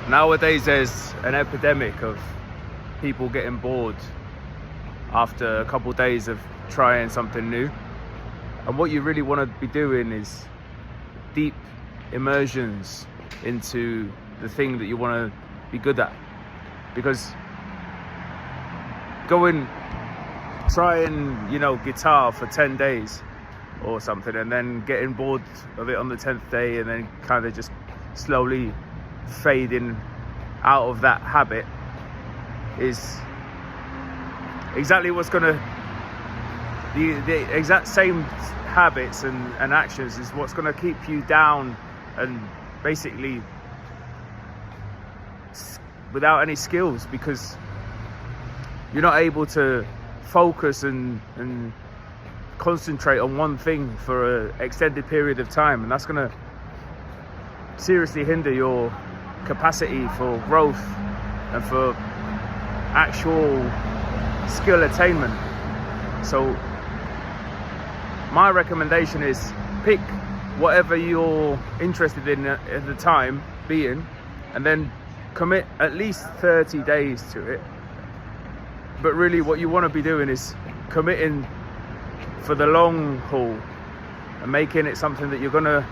Nowadays there's an epidemic of people getting bored after a couple of days of trying something new. And what you really want to be doing is deep immersions into the thing that you want to be good at. Because trying, guitar for 10 days or something, and then getting bored of it on the 10th day, and then kind of just slowly fading out of that habit is exactly what's gonna, the exact same habits and actions is what's gonna keep you down and basically without any skills, because you're not able to focus and concentrate on one thing for an extended period of time, and that's going to seriously hinder your capacity for growth and for actual skill attainment. So my recommendation is pick whatever you're interested in at the time being, and then commit at least 30 days to it. But really what you want to be doing is committing for the long haul and making it something that you're going to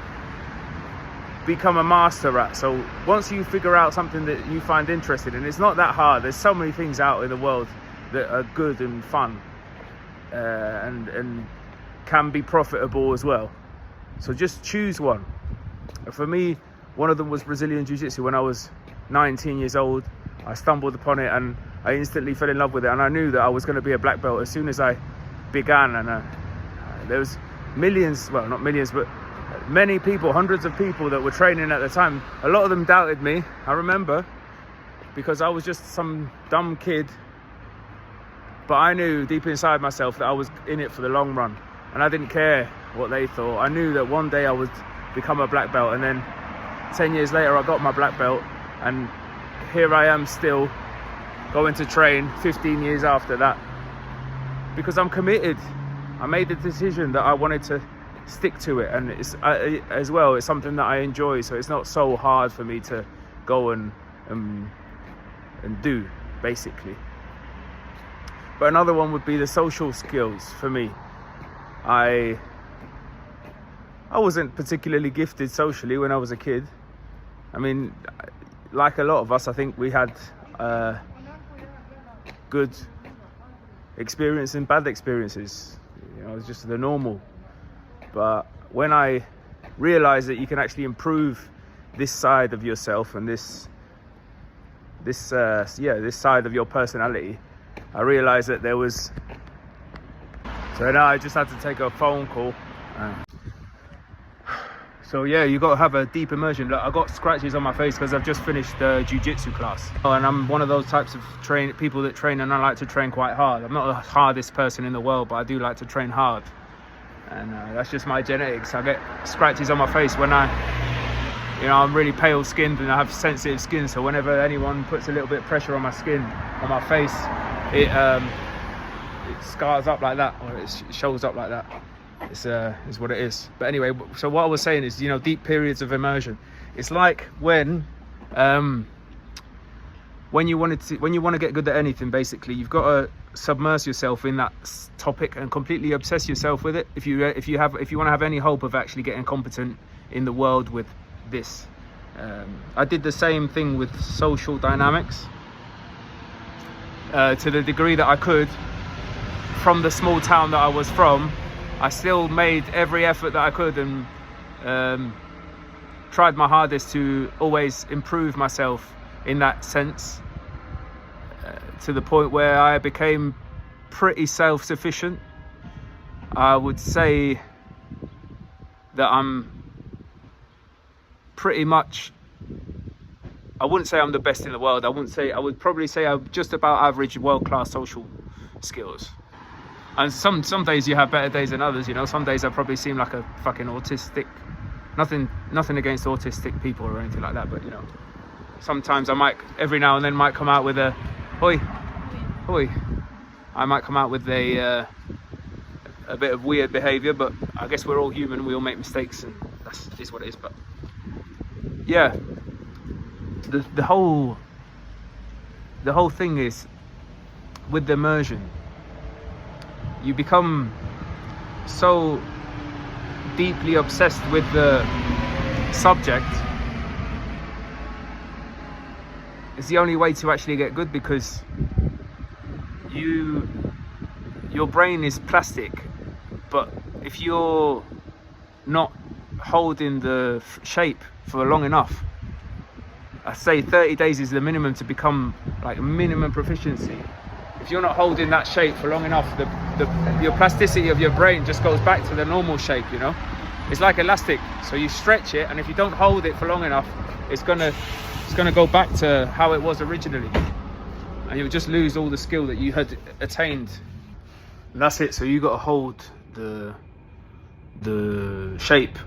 become a master at. So once you figure out something that you find interesting, and it's not that hard, there's so many things out in the world that are good and fun and can be profitable as well. So just choose one. For me, one of them was Brazilian Jiu-Jitsu. When I was 19 years old, I stumbled upon it and I instantly fell in love with it, and I knew that I was going to be a black belt as soon as I began. And there was millions, well, not millions, but many people, hundreds of people that were training at the time. A lot of them doubted me, I remember, because I was just some dumb kid. But I knew deep inside myself that I was in it for the long run, and I didn't care what they thought. I knew that one day I would become a black belt, and then 10 years later I got my black belt, and here I am still going to train 15 years after that, because I'm committed. I made the decision that I wanted to stick to it, and it's as well, it's something that I enjoy, so it's not so hard for me to go and do, basically. But another one would be the social skills for me. I wasn't particularly gifted socially when I was a kid. I mean, like a lot of us, I think we had good experience and bad experiences. It's just the normal. But when I realized that you can actually improve this side of yourself and this side of your personality, I realized that there was. So now I just had to take a phone call. So yeah, you got to have a deep immersion. Look, I got scratches on my face because I've just finished the jiu-jitsu class. And I'm one of those types of people that train, and I like to train quite hard. I'm not the hardest person in the world, but I do like to train hard. And that's just my genetics. I get scratches on my face when I'm really pale skinned and I have sensitive skin. So whenever anyone puts a little bit of pressure on my skin, on my face, it scars up like that, or it shows up like that. Is what it is. But anyway, so what I was saying is, deep periods of immersion. It's like when you want to get good at anything, basically, you've got to submerge yourself in that topic and completely obsess yourself with it. If you want to have any hope of actually getting competent in the world with this. I did the same thing with social dynamics to the degree that I could. From the small town that I was from, I still made every effort that I could and tried my hardest to always improve myself in that sense, to the point where I became pretty self-sufficient. I would say that I'm pretty much, I wouldn't say I'm the best in the world. I would probably say I'm just about average world-class social skills. And some days you have better days than others, Some days I probably seem like a fucking autistic. Nothing against autistic people or anything like that, but sometimes I might, every now and then, might come out with a hoi. I might come out with a bit of weird behaviour, but I guess we're all human. We all make mistakes, and that is what it is. But yeah, the whole thing is, with the immersion, you become so deeply obsessed with the subject. It's the only way to actually get good, because your brain is plastic, but if you're not holding the shape for long enough, I say 30 days is the minimum to become like minimum proficiency. If you're not holding that shape for long enough, your plasticity of your brain just goes back to the normal shape, you know? It's like elastic, so you stretch it, and if you don't hold it for long enough, it's gonna go back to how it was originally, and you'll just lose all the skill that you had attained. And that's it. So you got to hold the shape,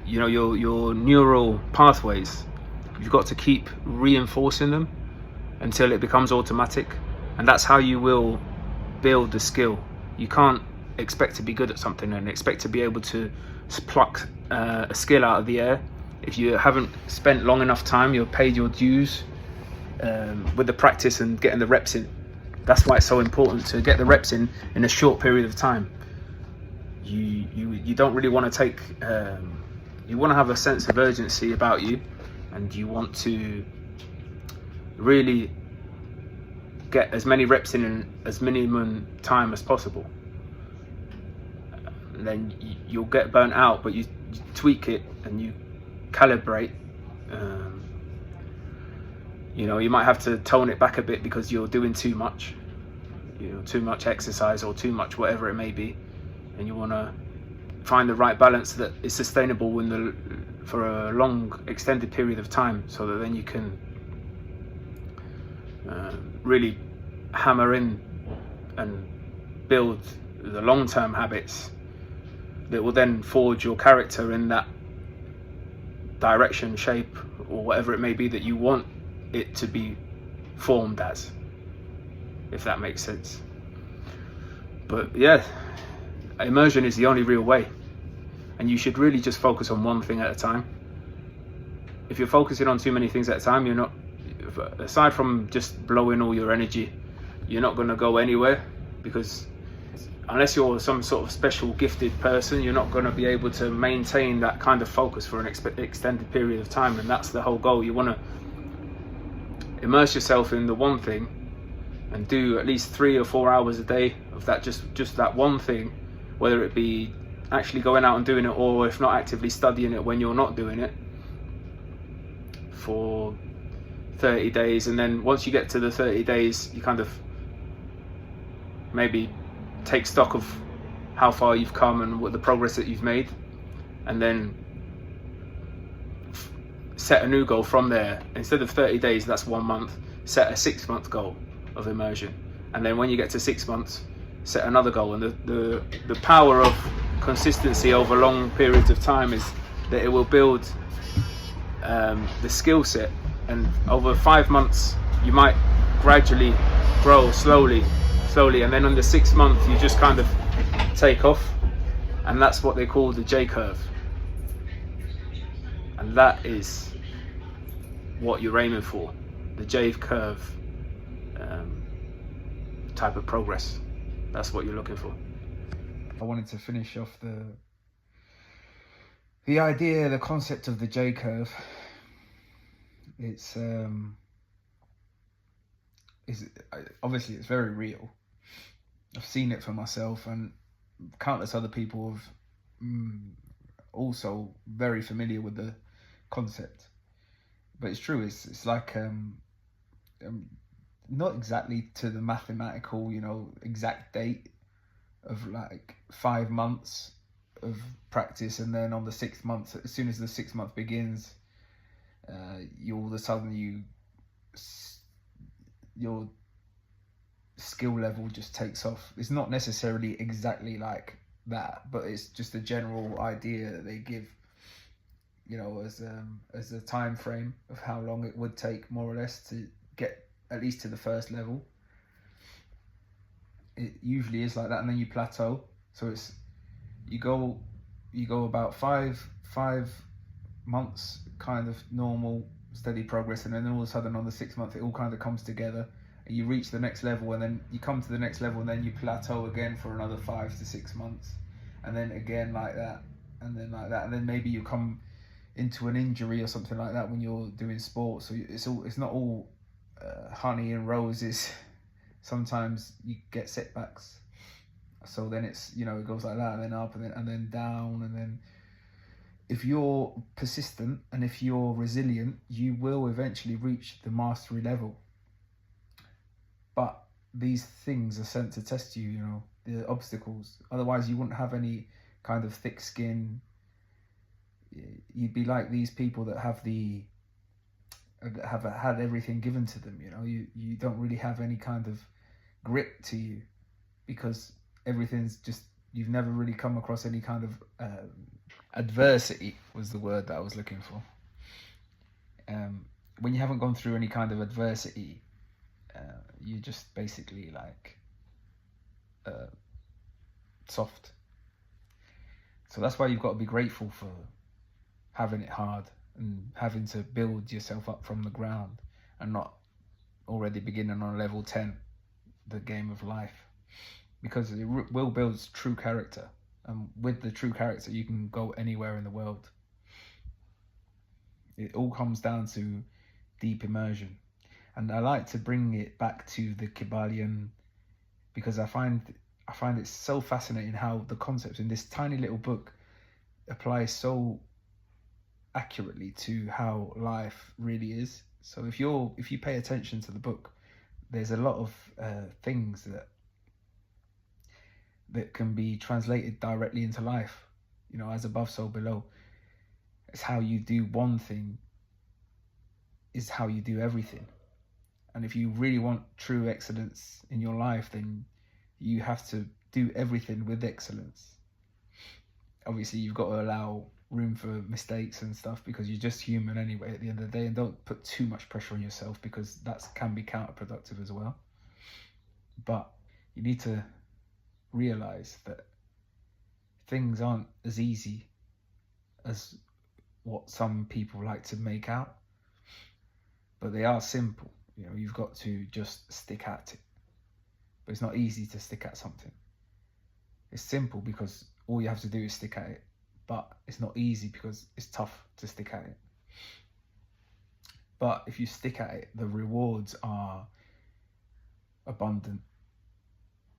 you know, your neural pathways. You've got to keep reinforcing them until it becomes automatic, and that's how you will build the skill. You can't expect to be good at something and expect to be able to pluck a skill out of the air if you haven't spent long enough time, you've paid your dues with the practice and getting the reps in. That's why it's so important to get the reps in a short period of time. You don't really want to take, you want to have a sense of urgency about you, and you want to really get as many reps in as minimum time as possible. And then you'll get burnt out, but you tweak it and you calibrate. You know, you might have to tone it back a bit because you're doing too much, you know, too much exercise or too much whatever it may be, and you want to find the right balance that is sustainable for a long extended period of time, so that then you can really hammer in and build the long-term habits that will then forge your character in that direction, shape, or whatever it may be that you want it to be formed as, if that makes sense. But yeah, immersion is the only real way, and you should really just focus on one thing at a time. If you're focusing on too many things at a time, you're not, aside from just blowing all your energy, you're not going to go anywhere, because unless you're some sort of special gifted person, you're not going to be able to maintain that kind of focus for an extended period of time. And that's the whole goal. You want to immerse yourself in the one thing and do at least 3 or 4 hours a day of that, just that one thing, whether it be actually going out and doing it, or if not, actively studying it when you're not doing it, for 30 days. And then once you get to the 30 days, you kind of maybe take stock of how far you've come and what the progress that you've made, and then set a new goal from there. Instead of 30 days, that's 1 month, set a 6-month goal of immersion. And then when you get to 6 months, set another goal. And the power of consistency over long periods of time is that it will build the skill set, and over 5 months you might gradually grow slowly, and then on the 6th month you just kind of take off, and that's what they call the J curve. And that is what you're aiming for, the J curve type of progress. That's what you're looking for. I wanted to finish off the idea, the concept of the J curve. It's obviously it's very real. I've seen it for myself, and countless other people have also very familiar with the concept. But it's true. It's like not exactly to the mathematical, you know, exact date of like 5 months of practice, and then on the 6th month, as soon as the 6th month begins, you all of a sudden your skill level just takes off. It's not necessarily exactly like that, but it's just a general idea that they give, you know, as a time frame of how long it would take, more or less, to get at least to the first level. It usually is like that, and then you plateau. So it's you go about five months kind of normal steady progress, and then all of a sudden on the 6th month it all kind of comes together, and you reach the next level, and then you come to the next level, and then you plateau again for another 5 to 6 months, and then again like that, and then like that, and then maybe you come into an injury or something like that when you're doing sports. So it's not all honey and roses. Sometimes you get setbacks. So then it's, you know, it goes like that, and then up, and then down, and then if you're persistent and if you're resilient, you will eventually reach the mastery level. But these things are sent to test you, you know, the obstacles. Otherwise you wouldn't have any kind of thick skin. You'd be like these people that have had everything given to them, you know. You don't really have any kind of grit to you, because everything's just, you've never really come across any kind of adversity was the word that I was looking for. When you haven't gone through any kind of adversity, you're just basically like soft. So that's why you've got to be grateful for having it hard and having to build yourself up from the ground, and not already beginning on level 10, the game of life, because it will build true character. And with the true character, you can go anywhere in the world. It all comes down to deep immersion. And I like to bring it back to the Kybalion, because I find it so fascinating how the concepts in this tiny little book apply so accurately to how life really is. So if you pay attention to the book, there's a lot of things that can be translated directly into life. You know, as above, so below. It's how you do one thing is how you do everything. And if you really want true excellence in your life, then you have to do everything with excellence. Obviously, you've got to allow room for mistakes and stuff, because you're just human anyway at the end of the day, and don't put too much pressure on yourself, because that can be counterproductive as well. But you need to realize that things aren't as easy as what some people like to make out, but they are simple. You know, you've got to just stick at it. But it's not easy to stick at something. It's simple because all you have to do is stick at it, but it's not easy because it's tough to stick at it. But if you stick at it, the rewards are abundant.